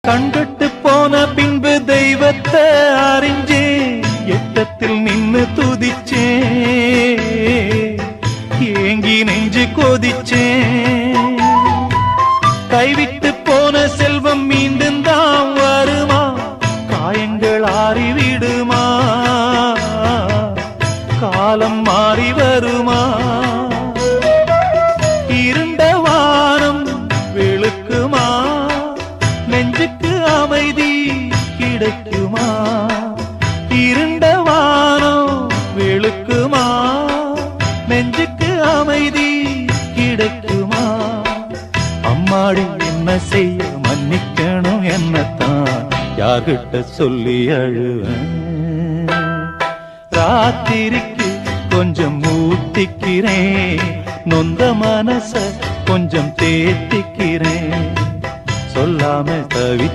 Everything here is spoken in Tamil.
கண்டுட்டு போன பின்பு தெய்வத்தை அறிஞ்சே எட்டத்தில் நின்னு துதிச்சே ஏங்கி நெஞ்சு கொதிச்சே கைவிட்டு போன செல்வம் மீண்டும் தான் வருமா காயங்கள் ஆறிவிடுமா காலம் மாறி வருமா இருண்ட வானம் வெளுக்குமா நெஞ்சுக்கு அமைதி கிடைக்குமா இருண்ட வானம் வெளுக்குமா நெஞ்சுக்கு அமைதி கிடைக்குமா அம்மாடி என்ன செய்ய மன்னிக்கணும் என்னத்தான் யார்கிட்ட சொல்லி அழுவேன் ராத்திரிக்கு கொஞ்சம் ஊத்திக்கிறேன் நொந்த மனச கொஞ்சம் தேத்திக்கிறேன் சொல்லாம தவி